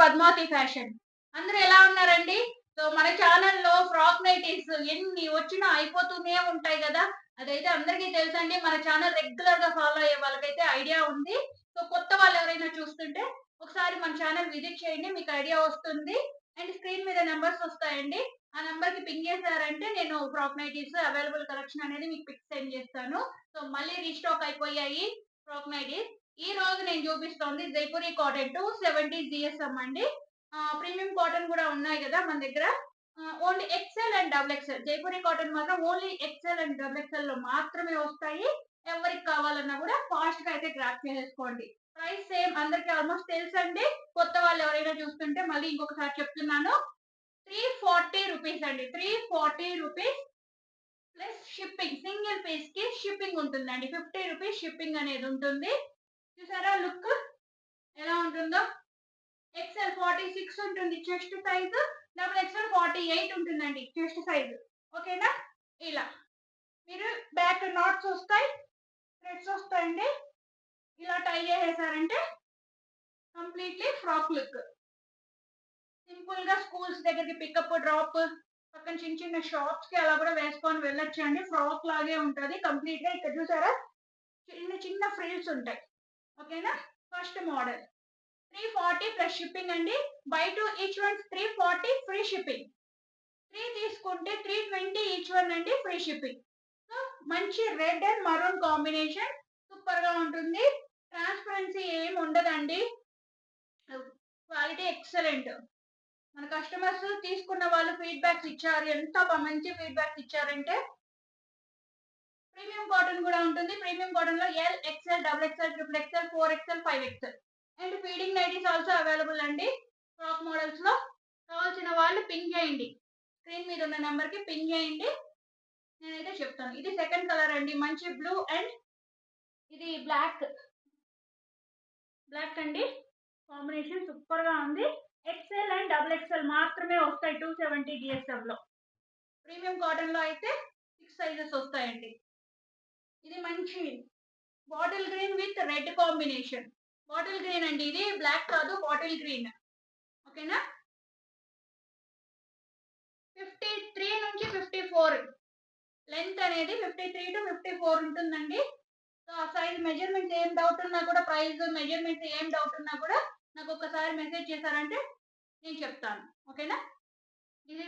Padmavati fashion. అందరూ ఎలా ఉన్నారండి? సో, మన ఛానెల్‌లో ఫ్రాక్ నైటీస్ ఎన్ని వచ్చినా అయిపోతూనే ఉంటాయి గదా! అదైతే అందరికీ తెలుసండి. మన ఛానెల్ రెగ్యులర్‌గా ఫాలో అయ్యే వాళ్ళకైతే ఐడియా ఉంది. సో, కొత్త వాళ్ళెవరైనా చూస్తుంటే ఒకసారి మన ఛానెల్ విజిట్ చేయండి. మీకు ఐడియా వస్తుంది. అండ్ స్క్రీన్ మీద నంబర్స్ వస్తాయండి. ఆ నంబర్‌కి పింగ్ చేశారంటే నేను ఫ్రాక్ నైటీస్ అవైలబుల్ కలెక్షన్ అనేది మీకు పిక్స్ సెండ్ చేస్తాను. సో, మళ్ళీ రీస్టాక్ అయిపోయాయి ఫ్రాక్ నైటీస్. ఈ రోజు నేను చూపిస్తోంది జైపూరి కాటన్ 270 జీఎస్ఎం అండి. ప్రీమియం కాటన్ కూడా ఉన్నాయి గదా మన దగ్గర. Only XL and double XL. Jaipuri cotton మాత్రం ఓన్లీ ఎక్సెల్ అండ్ డబుల్ ఎక్సెల్‌లో మాత్రమే వస్తాయి. ఎవరికి కావాలన్నా కూడా ఫాస్ట్‌గా అయితే గ్రాబ్ చేసేసుకోండి. ప్రైస్ సేమ్ అందరికి ఆల్‌మోస్ట్ తెలుసండి. కొత్త వాళ్ళు ఎవరైనా చూస్తుంటే మళ్ళీ ఇంకొకసారి చెప్తున్నాను. 340 రూపీస్ అండి. 340 రూపీస్ ప్లస్ షిప్పింగ్. సింగిల్ పీస్‌కి షిప్పింగ్ ఉంటుందండి. 50 రూపీస్ షిప్పింగ్ అనేది ఉంటుంది. చూసారా లుక్ ఎలా ఉంటుందో? ఎక్సెల్ 46 ఉంటుంది చెస్ట్ సైజ్. డబుల్ ఎక్సెల్ 48 ఉంటుందండి చెస్ట్ సైజ్. ఓకేనా? ఇలా. మీరు బ్యాక్ నాట్స్ వస్తాయి. థ్రెడ్స్ వస్తాయండి. ఇలా టై చేసేసారంటే కంప్లీట్‌లీ ఫ్రాక్ లుక్. సింపుల్ గా స్కూల్స్ దగ్గరికి పికప్ డ్రాప్ పక్కన చిన్న చిన్న షాప్స్ కి అలా కూడా వేసుకొని వెళ్ళొచ్చండి. ఫ్రాక్ లాగే ఉంటది కంప్లీట్ గా. ఇక్కడ చూసారా చిన్న చిన్న ఫ్రిల్స్ ఉంటాయి. ఓకేనా? ఫస్ట్ మోడల్ 340 ప్లస్ షిప్పింగ్ అండి. By 2 each one 340 free shipping. 3 తీసుకుంటే 320 ఈచ్ వన్ అండి ఫ్రీ షిప్పింగ్. సో మంచి red and maroon combination super గా ఉంటుంది. ట్రాన్స్పరెన్సీ ఏమి ఉండదండి. Quality excellent. మన కస్టమర్స్ తీసుకున్న వాళ్ళు ఫీడ్‌బ్యాక్స్ ఇచ్చారు. ఎంత మంచి ఫీడ్‌బ్యాక్స్ ఇచ్చారంటే ప్రీమియం కాటన్ కూడా ఉంటుంది. ప్రీమియం కాటన్‌లో L, XL, double XL, triple XL, 4 XL, 5 XL. And feeding nighties also available అండి. ఫ్రాక్ మోడల్స్‌లో కావాల్సిన వాళ్ళు పింగ్ చేయండి. స్క్రీన్ మీద ఉన్న నంబర్‌కి పింగ్ చేయండి. నేనైతే చెప్తాను. ఇది సెకండ్ కలర్ అండి. మంచి బ్లూ అండ్ ఇది బ్లాక్. బ్లాక్ అండి. కాంబినేషన్ సూపర్ గా ఉంది. ఎక్స్ఎల్ అండ్ డబుల్ ఎక్స్ఎల్ మాత్రమే వస్తాయి 270 జీఎస్ఎంలో. ప్రీమియం కాటన్ లో అయితే 6 సైజెస్ వస్తాయండి. ఇది మంచి bottle green with red combination. Bottle green అండి. ఇది బ్లాక్ కాదు, బాటిల్ గ్రీన్. ఓకేనా? 53 నుంచి 54 లెంత్ అనేది 53 టు 54 ఉంటుందండి. సో ఆ సైజ్ మెజర్మెంట్స్ ఏం డౌట్ ఉన్నా కూడా ప్రైస్ మెజర్మెంట్స్ ఏం డౌట్ ఉన్నా కూడా నాకు ఒకసారి మెసేజ్ చేశారంటే నేను చెప్తాను. ఓకేనా? ఇది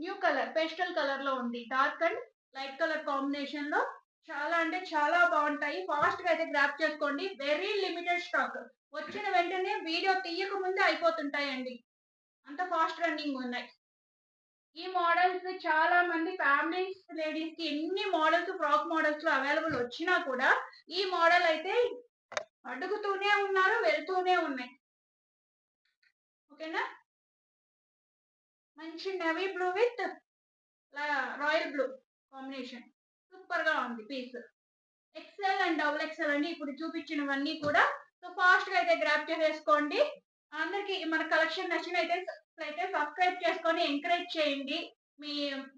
న్యూ కలర్ పేస్టల్ కలర్ లో ఉంది. Dark and light colour combination లో చాలా అంటే చాలా బాగుంటాయి. ఫాస్ట్ గా అయితే గ్రాప్ చేసుకోండి. Very limited stock. వచ్చిన వెంటనే వీడియో తీయక ముందే అయిపోతుంటాయండి. అంత ఫాస్ట్ రన్నింగ్ ఉన్నాయి. ఈ మోడల్స్ చాలా మంది ఫ్యామిలీస్ లేడీస్ కి ఎన్ని మోడల్స్ ఫ్రాక్ మోడల్స్ లో అవైలబుల్ వచ్చినా కూడా ఈ మోడల్ అయితే అడుగుతూనే ఉన్నారు, వెళ్తూనే ఉన్నాయి. ఓకేనా? మంచి navy blue with royal blue combination super గా ఉంది piece. XL and double XL అండి ఇప్పుడు చూపించినవన్నీ కూడా. సో ఫాస్ట్ గా అయితే గ్రాప్ చేసేసుకోండి. అందరికి మన కలెక్షన్ నచ్చినైతే సబ్స్క్రైబ్ చేసుకొని ఎంకరేజ్ చేయండి. మీ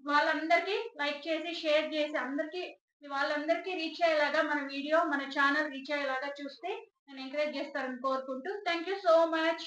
వాళ్ళందరికీ లైక్ చేసి షేర్ చేసి అందరికి మీ వాళ్ళందరికీ రీచ్ అయ్యేలాగా మన వీడియో మన ఛానల్ రీచ్ అయ్యేలాగా చూస్తే నేను ఎంకరేజ్ చేస్తారని కోరుకుంటూ థ్యాంక్ యూ సో మచ్.